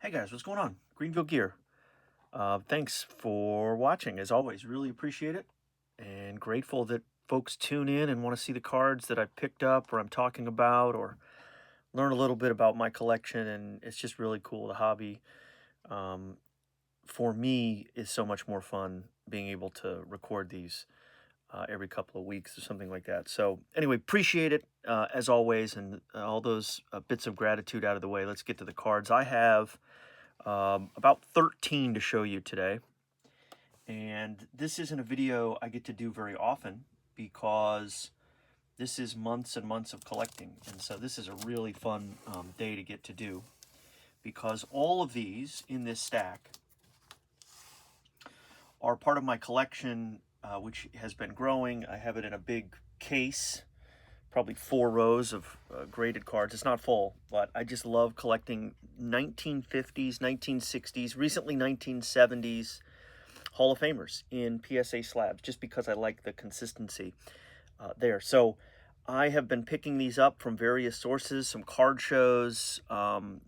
Hey guys, what's going on? Greenville Gear. Thanks for watching. As always, really appreciate it and grateful that folks tune in and want to see the cards that I picked up or I'm talking about or learn a little bit about my collection. And it's just really cool. The hobby, um, for me, is so much more fun being able to record these every couple of weeks or something like that. So anyway, appreciate it as always, and all those bits of gratitude out of the way. Let's get to the cards. I have about 13 to show you today. And this isn't a video I get to do very often because this is months and months of collecting. And so this is a really fun day to get to do because all of these in this stack are part of my collection, which has been growing. I have it in a big case, probably 4 rows of graded cards. It's not full, but I just love collecting 1950s, 1960s, recently 1970s Hall of Famers in PSA slabs, just because I like the consistency there. So I have been picking these up from various sources, some card shows,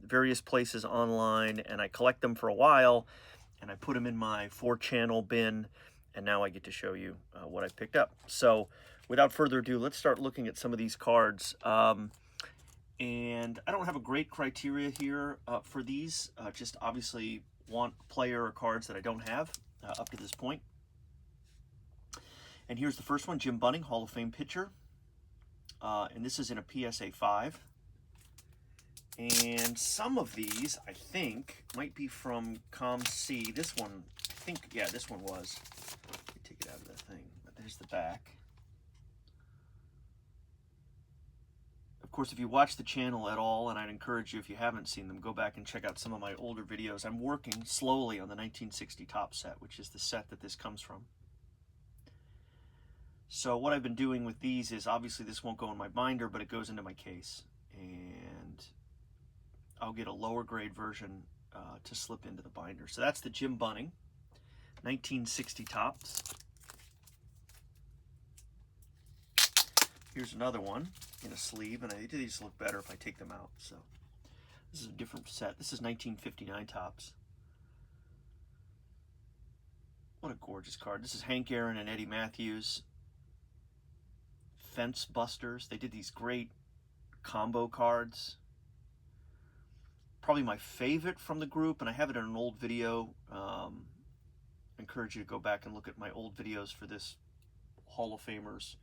various places online, and I collect them for a while, and I put them in my 4-channel bin, and now I get to show you what I picked up. So without further ado, let's start looking at some of these cards. And I don't have a great criteria here for these, just obviously want player or cards that I don't have up to this point. And here's the first one, Jim Bunning, Hall of Fame pitcher. And this is in a PSA 5. And some of these, I think, might be from ComC. This one, I think, yeah, this one was. Let me take it out of that thing. But there's the back. Of course, if you watch the channel at all, and I'd encourage you, if you haven't seen them, go back and check out some of my older videos. I'm working slowly on the 1960 top set, which is the set that this comes from. So what I've been doing with these is, obviously this won't go in my binder, but it goes into my case. And I'll get a lower grade version to slip into the binder. So that's the Jim Bunning 1960 tops. Here's another one in a sleeve, and I do these look better if I take them out. So this is a different set. This is 1959 tops. What a gorgeous card. This is Hank Aaron and Eddie Matthews. Fence Busters. They did these great combo cards. Probably my favorite from the group, and I have it in an old video. I encourage you to go back and look at my old videos for this Hall of Famers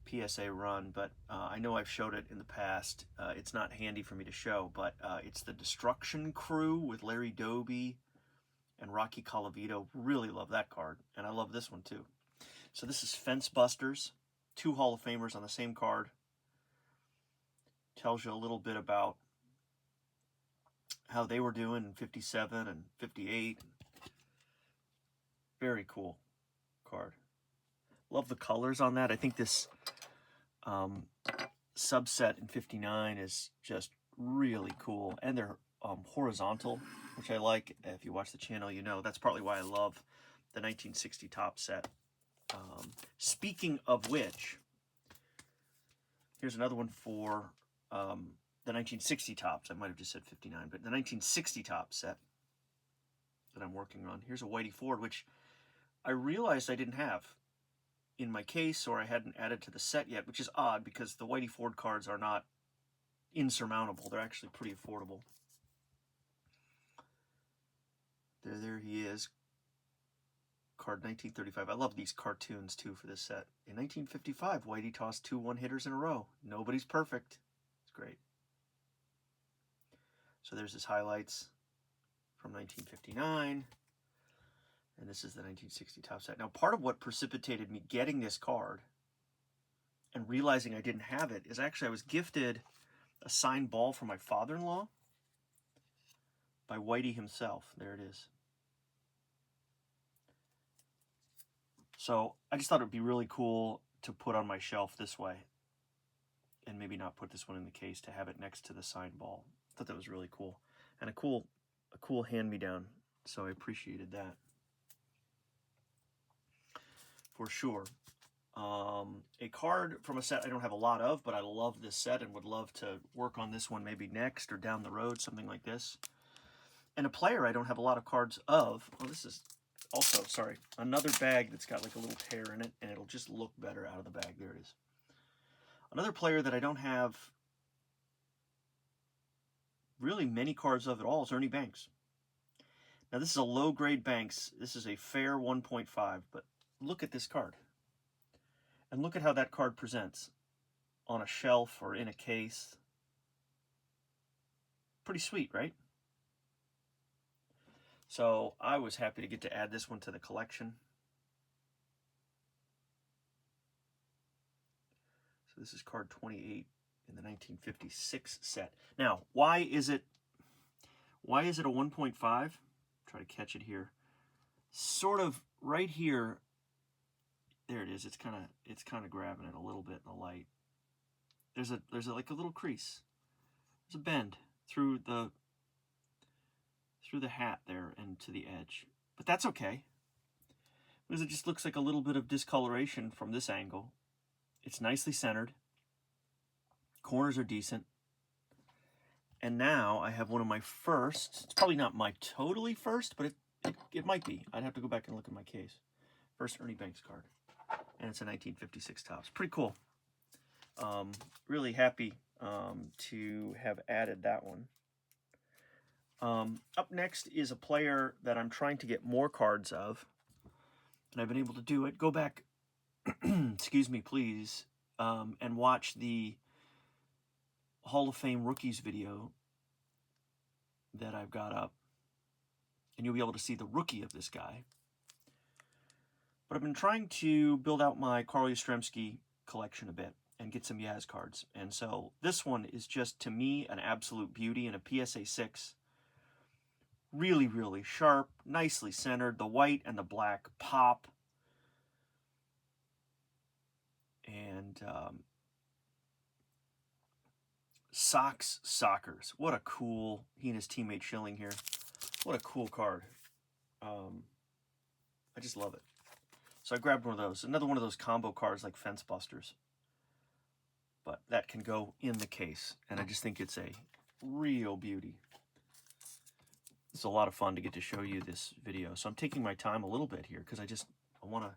PSA run, but I know I've showed it in the past. It's not handy for me to show, but it's the Destruction Crew with Larry Doby and Rocky Colavito. Really love that card, and I love this one too. So this is Fence Busters, 2 Hall of Famers on the same card. Tells you a little bit about how they were doing in 57 and 58. Very cool card. Love the colors on that. I think this subset in 59 is just really cool. And they're horizontal, which I like. If you watch the channel, you know that's partly why I love the 1960 top set. Speaking of which, here's another one for the 1960 tops. I might have just said 59, but the 1960 top set that I'm working on. Here's a Whitey Ford, which I realized I didn't have in my case, or I hadn't added to the set yet, which is odd because the Whitey Ford cards are not insurmountable. They're actually pretty affordable. There he is. Card 1935. I love these cartoons too for this set. In 1955, Whitey tossed 2 one-hitters in a row. Nobody's perfect. It's great. So there's his highlights from 1959. And this is the 1960 top set. Now, part of what precipitated me getting this card and realizing I didn't have it is actually I was gifted a signed ball from my father-in-law by Whitey himself. There it is. So I just thought it would be really cool to put on my shelf this way and maybe not put this one in the case, to have it next to the signed ball. I thought that was really cool. And a cool hand-me-down. So I appreciated that. For sure. A card from a set I don't have a lot of, but I love this set and would love to work on this one maybe next or down the road, something like this. And a player I don't have a lot of cards of. Oh, this is also, sorry, another bag that's got like a little tear in it, and it'll just look better out of the bag. There it is. Another player that I don't have really many cards of at all is Ernie Banks. Now, this is a low-grade Banks. This is a fair 1.5, but look at this card. And look at how that card presents on a shelf or in a case. Pretty sweet, right? So I was happy to get to add this one to the collection. So this is card 28 in the 1956 set. Now, why is it a 1.5? Try to catch it here. Sort of right here. There it is. It's kind of grabbing it a little bit in the light. There's like a little crease. There's a bend through the hat there and to the edge. But that's okay, because it just looks like a little bit of discoloration from this angle. It's nicely centered. Corners are decent. And now I have one of my first, it's probably not my totally first, but it might be. I'd have to go back and look at my case. First Ernie Banks card. And it's a 1956 Topps. Pretty cool. Really happy to have added that one. Up next is a player that I'm trying to get more cards of, and I've been able to do it. Go back, excuse me, please, and watch the Hall of Fame Rookies video that I've got up, and you'll be able to see the rookie of this guy. But I've been trying to build out my Carl Yastrzemski collection a bit and get some Yaz cards, and so this one is just, to me, an absolute beauty in a PSA 6. Really, really sharp, nicely centered. The white and the black pop. And Sockers. What a cool, he and his teammate Schilling here. What a cool card. I just love it. So I grabbed one of those. Another one of those combo cards like Fence Busters. But that can go in the case. And I just think it's a real beauty. It's a lot of fun to get to show you this video. So I'm taking my time a little bit here because I want to,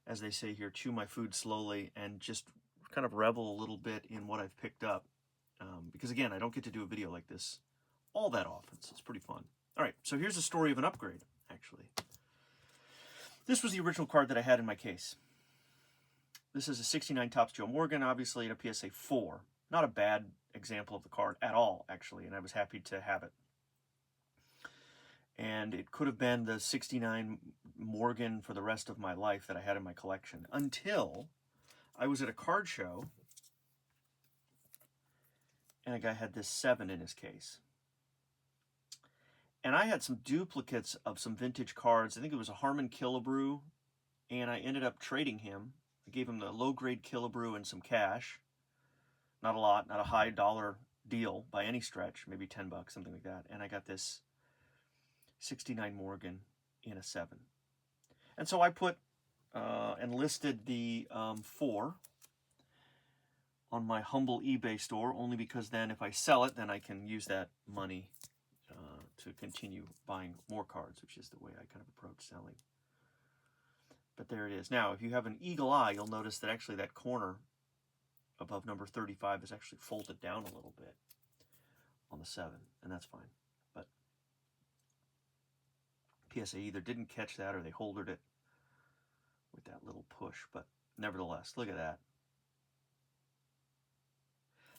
as they say here, chew my food slowly and just kind of revel a little bit in what I've picked up. Because again, I don't get to do a video like this all that often, so it's pretty fun. All right, so here's a story of an upgrade, actually. This was the original card that I had in my case. This is a 69 Topps Joe Morgan, obviously in a PSA 4. Not a bad example of the card at all, actually, and I was happy to have it. And it could have been the 69 Morgan for the rest of my life that I had in my collection, until I was at a card show and a guy had this 7 in his case. And I had some duplicates of some vintage cards. I think it was a Harmon Killebrew, and I ended up trading him. I gave him the low-grade Killebrew and some cash. Not a lot, not a high dollar deal by any stretch, maybe 10 bucks, something like that. And I got this 69 Morgan in a 7. And so I put and listed the 4 on my humble eBay store, only because then if I sell it, then I can use that money to continue buying more cards, which is the way I kind of approach selling. But there it is. Now, if you have an eagle eye, you'll notice that actually that corner above number 35 is actually folded down a little bit on the 7, and that's fine. But PSA either didn't catch that or they holdered it with that little push, but nevertheless, look at that.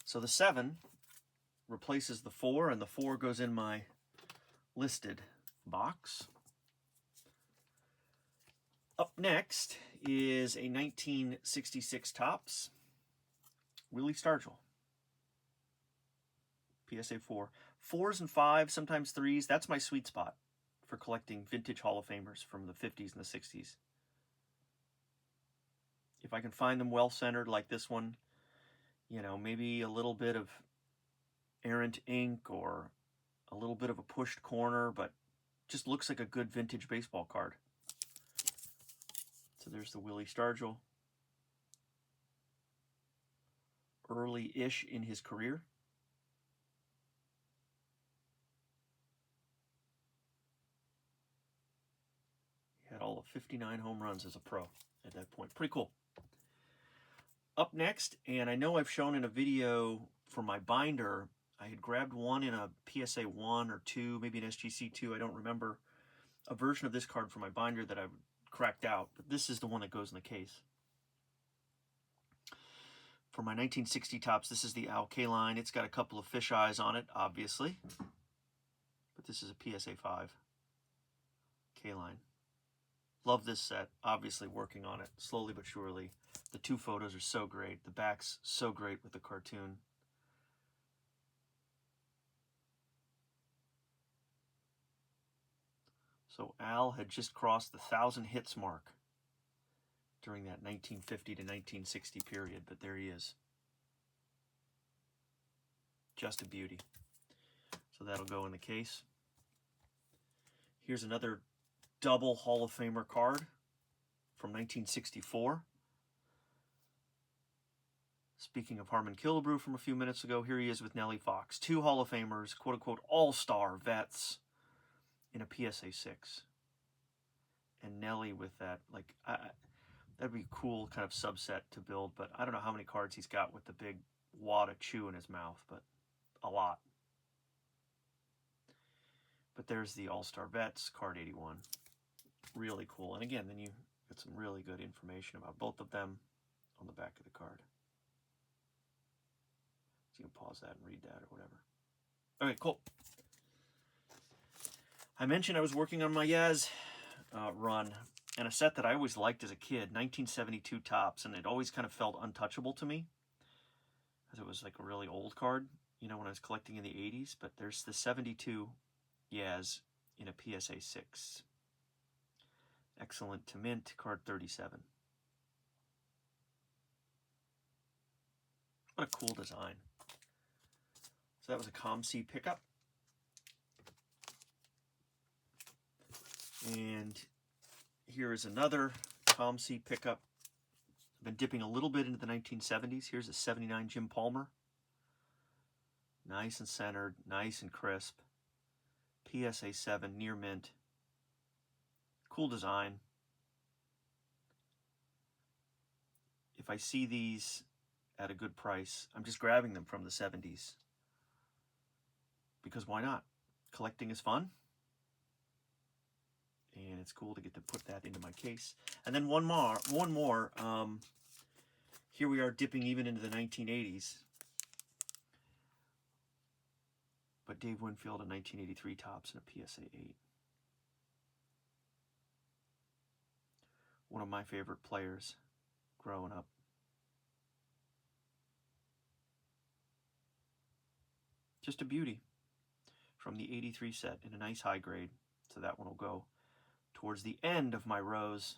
So the 7 replaces the 4, and the 4 goes in my listed box. Up next is a 1966 Topps Willie Stargell. PSA 4. 4s and 5s, sometimes 3s. That's my sweet spot for collecting vintage Hall of Famers from the 50s and the 60s. If I can find them well-centered like this one, you know, maybe a little bit of errant ink or a little bit of a pushed corner, but just looks like a good vintage baseball card. So there's the Willie Stargell. Early-ish in his career. 1966 Topps Willie Stargell. 4s and 5s, sometimes 3s. That's my sweet spot for collecting vintage Hall of Famers from the 50s and the 60s. If I can find them well-centered like this one, you know, maybe a little bit of errant ink or a little bit of a pushed corner, but just looks like a good vintage baseball card. So there's the Willie Stargell. Early-ish in his career. Well, 59 home runs as a pro at that point. Pretty cool. Up next, and I know I've shown in a video for my binder, I had grabbed one in a PSA 1 or 2, maybe an SGC 2, I don't remember, a version of this card for my binder that I cracked out, but this is the one that goes in the case. For my 1960 tops, this is the Al K-line. It's got a couple of fish eyes on it, obviously, but this is a PSA 5 K-line. Love this set, obviously working on it slowly but surely. The two photos are so great. The back's so great with the cartoon. So Al had just crossed the 1,000 hits mark during that 1950 to 1960 period, but there he is. Just a beauty. So that'll go in the case. Here's another double Hall of Famer card from 1964. Speaking of Harmon Killebrew from a few minutes ago, here he is with Nellie Fox. Two Hall of Famers, quote-unquote all-star vets in a PSA 6. And Nellie with that, like, that'd be a cool kind of subset to build, but I don't know how many cards he's got with the big wad of chew in his mouth, but a lot. But there's the All-Star Vets, card 81. Really cool. And again, then you get some really good information about both of them on the back of the card. So you can pause that and read that or whatever. Okay, cool. I mentioned I was working on my Yaz run, and a set that I always liked as a kid, 1972 tops, and it always kind of felt untouchable to me, because it was like a really old card, you know, when I was collecting in the 80s, but there's the 72 Yaz in a PSA 6. Excellent to mint, card 37. What a cool design. So that was a COMC pickup. And here is another COMC pickup. I've been dipping a little bit into the 1970s. Here's a 79 Jim Palmer. Nice and centered, nice and crisp. PSA 7, near mint. Cool design. If I see these at a good price, I'm just grabbing them from the 70s. Because why not? Collecting is fun. And it's cool to get to put that into my case. And then one more. Here we are dipping even into the 1980s. But Dave Winfield in 1983 tops in a PSA 8. One of my favorite players growing up. Just a beauty from the 83 set in a nice high grade. So that one will go towards the end of my rows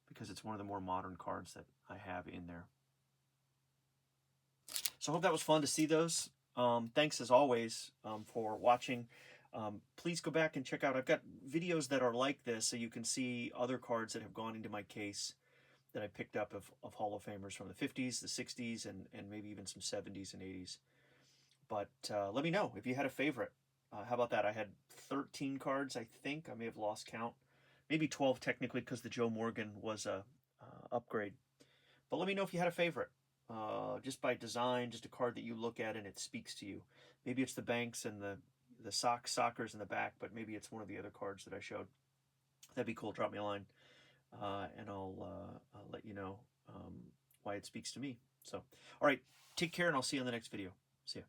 because it's one of the more modern cards that I have in there. So I hope that was fun to see those. Thanks as always for watching. Please go back and check out, I've got videos that are like this so you can see other cards that have gone into my case that I picked up of Hall of Famers from the 50s, the 60s, and maybe even some 70s and 80s. But let me know if you had a favorite. How about that? I had 13 cards, I think. I may have lost count. Maybe 12 technically because the Joe Morgan was a upgrade. But let me know if you had a favorite. Just by design, just a card that you look at and it speaks to you. Maybe it's the Banks and the Sockers in the back, but maybe it's one of the other cards that I showed. That'd be cool. Drop me a line, and I'll let you know why it speaks to me. So, all right, take care, and I'll see you on the next video. See ya.